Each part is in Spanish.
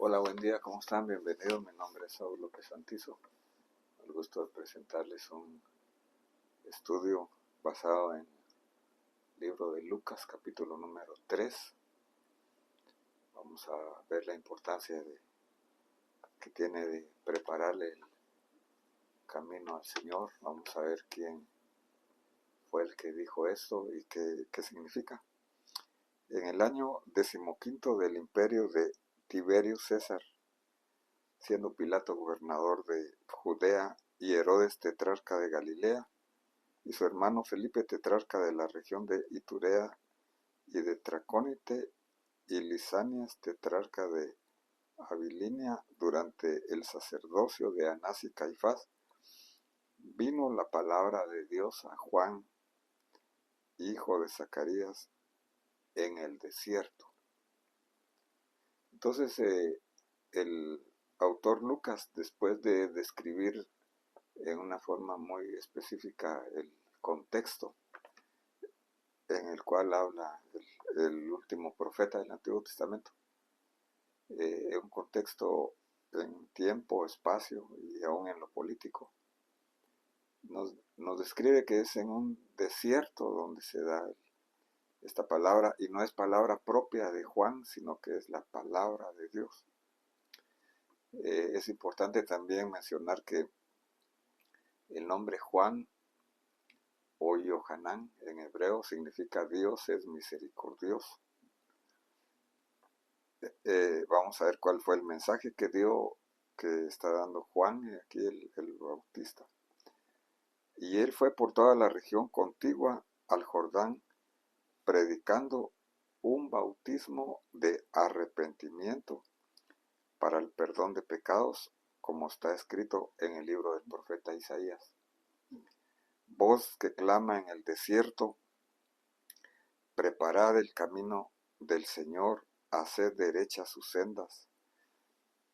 Hola, buen día, ¿cómo están? Bienvenidos, mi nombre es Saúl López Santizo. El gusto de presentarles un estudio basado en el libro de Lucas, capítulo número 3. Vamos a ver la importancia que tiene de prepararle el camino al Señor. Vamos a ver quién fue el que dijo esto y qué significa. En el año 15 del imperio de Tiberio César, siendo Pilato gobernador de Judea y Herodes tetrarca de Galilea, y su hermano Felipe tetrarca de la región de Iturea y de Tracónite, y Lisanias tetrarca de Abilinia, durante el sacerdocio de Anás y Caifás, vino la palabra de Dios a Juan, hijo de Zacarías, en el desierto. Entonces el autor Lucas, después de describir en una forma muy específica el contexto en el cual habla el último profeta del Antiguo Testamento, en un contexto en tiempo, espacio y aún en lo político, nos describe que es en un desierto donde se da esta palabra, y no es palabra propia de Juan, sino que es la palabra de Dios. Es importante también mencionar que el nombre Juan o Yohanan en hebreo significa Dios es misericordioso. Vamos a ver cuál fue el mensaje que está dando Juan aquí el Bautista. Y él fue por toda la región contigua al Jordán, predicando un bautismo de arrepentimiento para el perdón de pecados, como está escrito en el libro del profeta Isaías. Voz que clama en el desierto: preparad el camino del Señor, haced derechas sus sendas.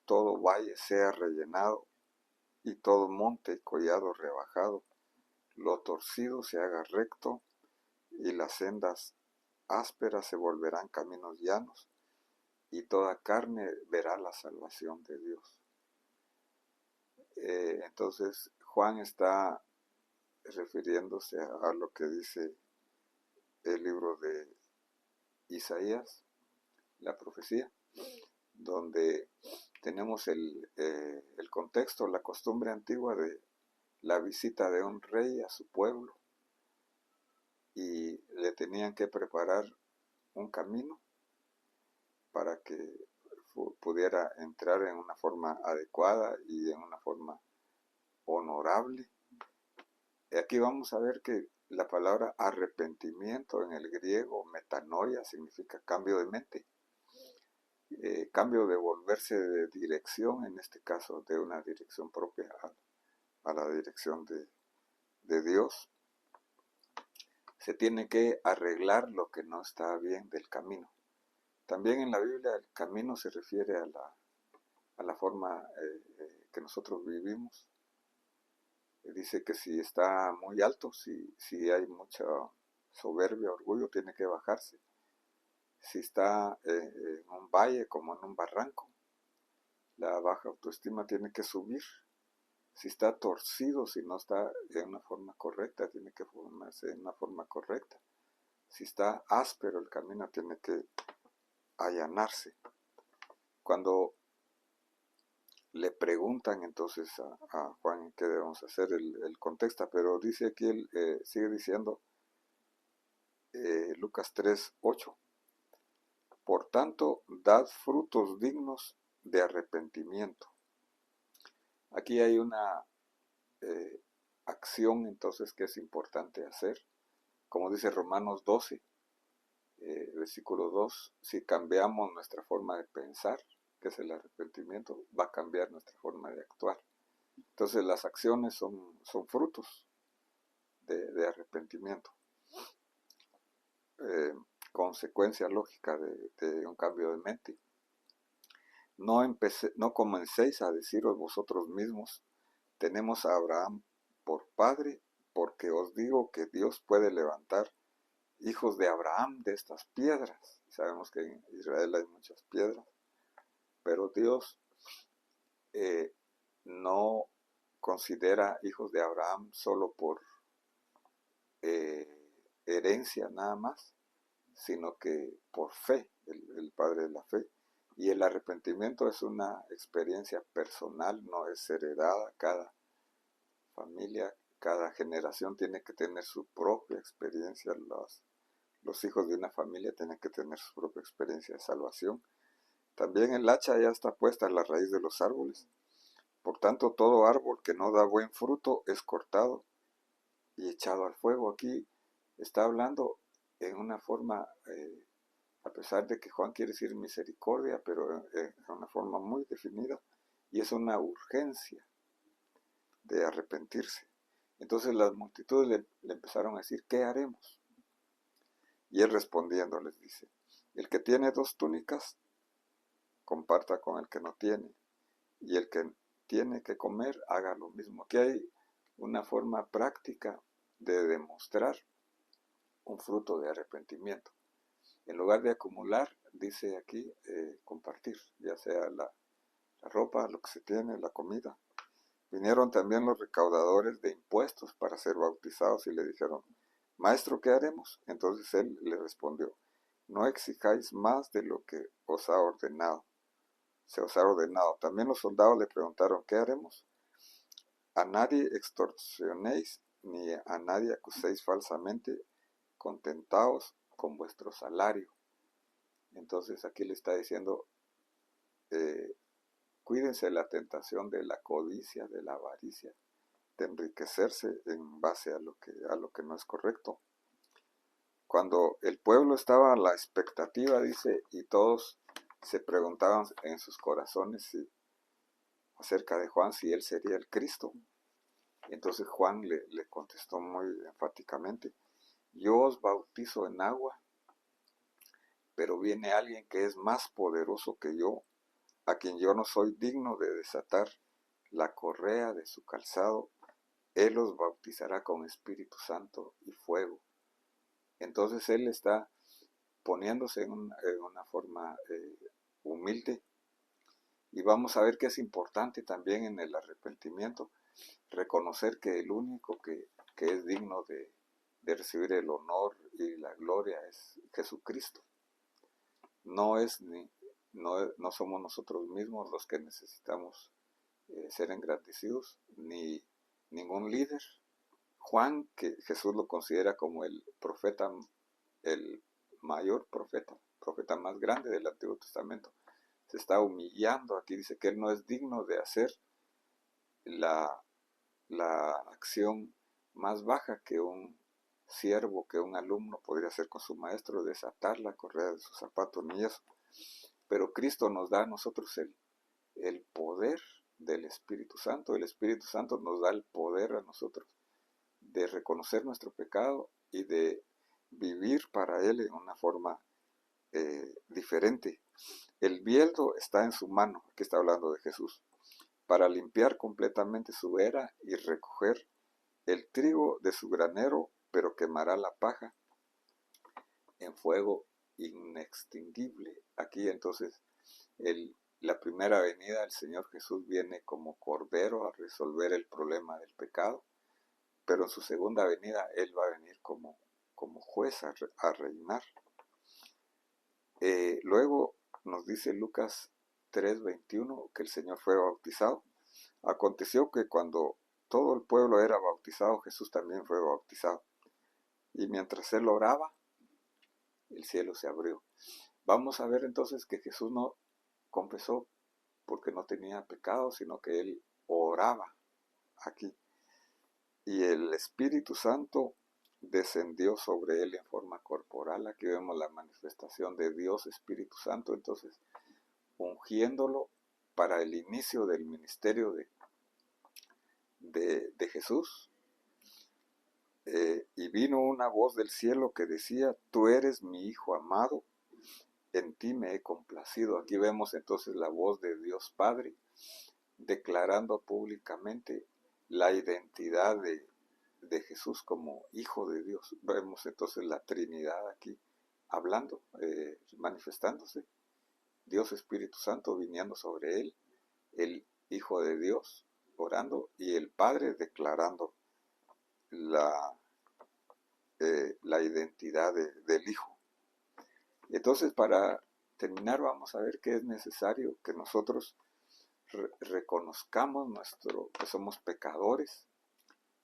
Todo valle sea rellenado, y todo monte y collado rebajado. Lo torcido se haga recto, y las sendas ásperas se volverán caminos llanos, y toda carne verá la salvación de Dios. Entonces Juan está refiriéndose a lo que dice el libro de Isaías, la profecía, donde tenemos el contexto, la costumbre antigua de la visita de un rey a su pueblo, y le tenían que preparar un camino para que pudiera entrar en una forma adecuada y en una forma honorable. Y aquí vamos a ver que la palabra arrepentimiento en el griego, metanoia, significa cambio de mente, cambio de volverse de dirección, en este caso de una dirección propia a la dirección de Dios. Se tiene que arreglar lo que no está bien del camino. También en la Biblia el camino se refiere a la forma que nosotros vivimos. Dice que si está muy alto, si hay mucha soberbia, orgullo, tiene que bajarse. Si está en un valle, como en un barranco, la baja autoestima tiene que subir. Si está torcido, si no está en una forma correcta, tiene que formarse en una forma correcta. Si está áspero el camino, tiene que allanarse. Cuando le preguntan entonces a Juan qué debemos hacer, él contesta, pero dice aquí, él sigue diciendo, Lucas 3:8, por tanto, dad frutos dignos de arrepentimiento. Aquí hay una acción entonces que es importante hacer, como dice Romanos 12, versículo 2, si cambiamos nuestra forma de pensar, que es el arrepentimiento, va a cambiar nuestra forma de actuar. Entonces las acciones son frutos de arrepentimiento, consecuencia lógica de un cambio de mente. No comencéis a deciros vosotros mismos, tenemos a Abraham por padre, porque os digo que Dios puede levantar hijos de Abraham de estas piedras. Sabemos que en Israel hay muchas piedras. pero Dios no considera hijos de Abraham solo por herencia nada más, sino que por fe, el padre de la fe. Y el arrepentimiento es una experiencia personal, no es heredada. Cada familia, cada generación tiene que tener su propia experiencia. Los hijos de una familia tienen que tener su propia experiencia de salvación. También el hacha ya está puesta en la raíz de los árboles. Por tanto, todo árbol que no da buen fruto es cortado y echado al fuego. Aquí está hablando en una forma, a pesar de que Juan quiere decir misericordia, pero en una forma muy definida, y es una urgencia de arrepentirse. Entonces las multitudes le empezaron a decir, ¿qué haremos? Y él respondiendo les dice, el que tiene 2 túnicas, comparta con el que no tiene, y el que tiene que comer, haga lo mismo. Aquí hay una forma práctica de demostrar un fruto de arrepentimiento. En lugar de acumular, dice aquí, compartir, ya sea la ropa, lo que se tiene, la comida. Vinieron también los recaudadores de impuestos para ser bautizados y le dijeron, Maestro, ¿qué haremos? Entonces él le respondió, no exijáis más de lo que os ha ordenado. Se os ha ordenado. También los soldados le preguntaron, ¿qué haremos? A nadie extorsionéis, ni a nadie acuséis falsamente, contentaos con vuestro salario. Entonces aquí le está diciendo, cuídense de la tentación de la codicia, de la avaricia, de enriquecerse en base a lo que no es correcto. Cuando el pueblo estaba a la expectativa, dice, y todos se preguntaban en sus corazones acerca de Juan, si él sería el Cristo. Entonces Juan le contestó muy enfáticamente, yo os bautizo en agua, pero viene alguien que es más poderoso que yo, a quien yo no soy digno de desatar la correa de su calzado. Él os bautizará con Espíritu Santo y fuego. Entonces él está poniéndose en una forma humilde. Y vamos a ver que es importante también en el arrepentimiento reconocer que el único que es digno de recibir el honor y la gloria es Jesucristo. No somos nosotros mismos los que necesitamos ser engrandecidos, ni ningún líder. Juan, que Jesús lo considera como el profeta, el mayor profeta más grande del Antiguo Testamento, se está humillando. Aquí dice que él no es digno de hacer la acción más baja que un siervo, que un alumno podría hacer con su maestro, desatar la correa de su zapato, ni eso. Pero Cristo nos da a nosotros el poder del Espíritu Santo. El Espíritu Santo nos da el poder a nosotros de reconocer nuestro pecado y de vivir para Él en una forma diferente. El bieldo está en su mano, aquí está hablando de Jesús, para limpiar completamente su era y recoger el trigo de su granero, pero quemará la paja en fuego inextinguible. Aquí entonces la primera venida del Señor Jesús viene como cordero a resolver el problema del pecado, pero en su segunda venida Él va a venir como juez a reinar. Luego nos dice Lucas 3:21 que el Señor fue bautizado. Aconteció que cuando todo el pueblo era bautizado, Jesús también fue bautizado. Y mientras él oraba, el cielo se abrió. Vamos a ver entonces que Jesús no confesó porque no tenía pecado, sino que él oraba aquí. Y el Espíritu Santo descendió sobre él en forma corporal. Aquí vemos la manifestación de Dios Espíritu Santo, entonces ungiéndolo para el inicio del ministerio de Jesús. Y vino una voz del cielo que decía, tú eres mi Hijo amado, en ti me he complacido. Aquí vemos entonces la voz de Dios Padre declarando públicamente la identidad de Jesús como Hijo de Dios. Vemos entonces la Trinidad aquí hablando, manifestándose. Dios Espíritu Santo viniendo sobre él, el Hijo de Dios orando y el Padre declarando la, la identidad del Hijo. Entonces, para terminar, vamos a ver que es necesario que nosotros reconozcamos que somos pecadores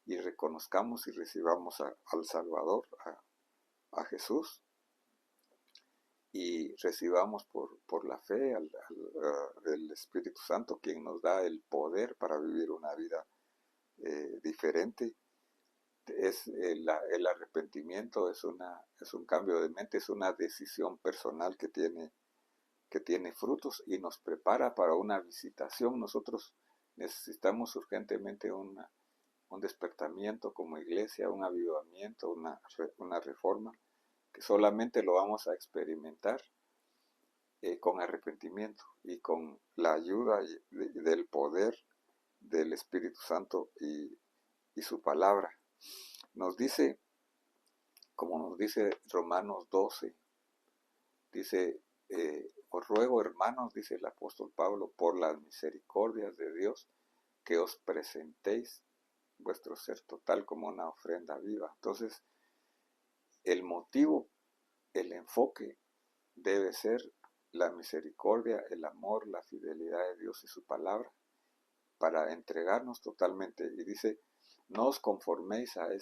y reconozcamos y recibamos al Salvador, a Jesús, y recibamos por la fe del Espíritu Santo, quien nos da el poder para vivir una vida diferente. El arrepentimiento es un cambio de mente, es una decisión personal que tiene frutos y nos prepara para una visitación. Nosotros necesitamos urgentemente un despertamiento como iglesia, un avivamiento, una reforma, que solamente lo vamos a experimentar con arrepentimiento y con la ayuda del poder del Espíritu Santo y su palabra. Nos dice, como nos dice Romanos 12, dice, os ruego, hermanos, dice el apóstol Pablo, por las misericordias de Dios, que os presentéis vuestro ser total como una ofrenda viva. Entonces, el motivo, el enfoque debe ser la misericordia, el amor, la fidelidad de Dios y su palabra, para entregarnos totalmente. Y dice, no os conforméis al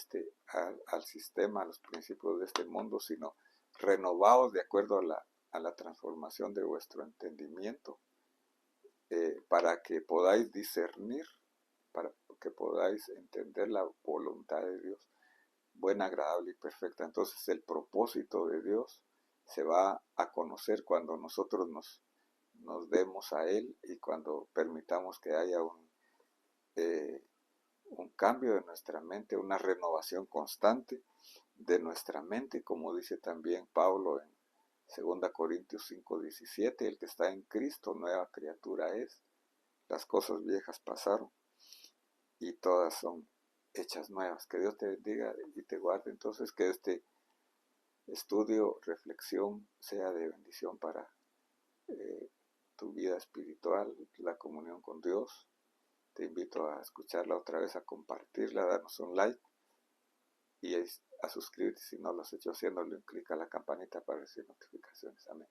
sistema, a los principios de este mundo, sino renovaos de acuerdo a la transformación de vuestro entendimiento, para que podáis discernir, para que podáis entender la voluntad de Dios, buena, agradable y perfecta. Entonces el propósito de Dios se va a conocer cuando nosotros nos demos a Él y cuando permitamos que haya un cambio de nuestra mente, una renovación constante de nuestra mente, como dice también Pablo en 2 Corintios 5:17, el que está en Cristo, nueva criatura es, las cosas viejas pasaron y todas son hechas nuevas. Que Dios te bendiga y te guarde. Entonces, que este estudio, reflexión, sea de bendición para tu vida espiritual, la comunión con Dios. Te invito a escucharla otra vez, a compartirla, a darnos un like y a suscribirte si no lo has hecho, haciéndole un clic a la campanita para recibir notificaciones. Amén.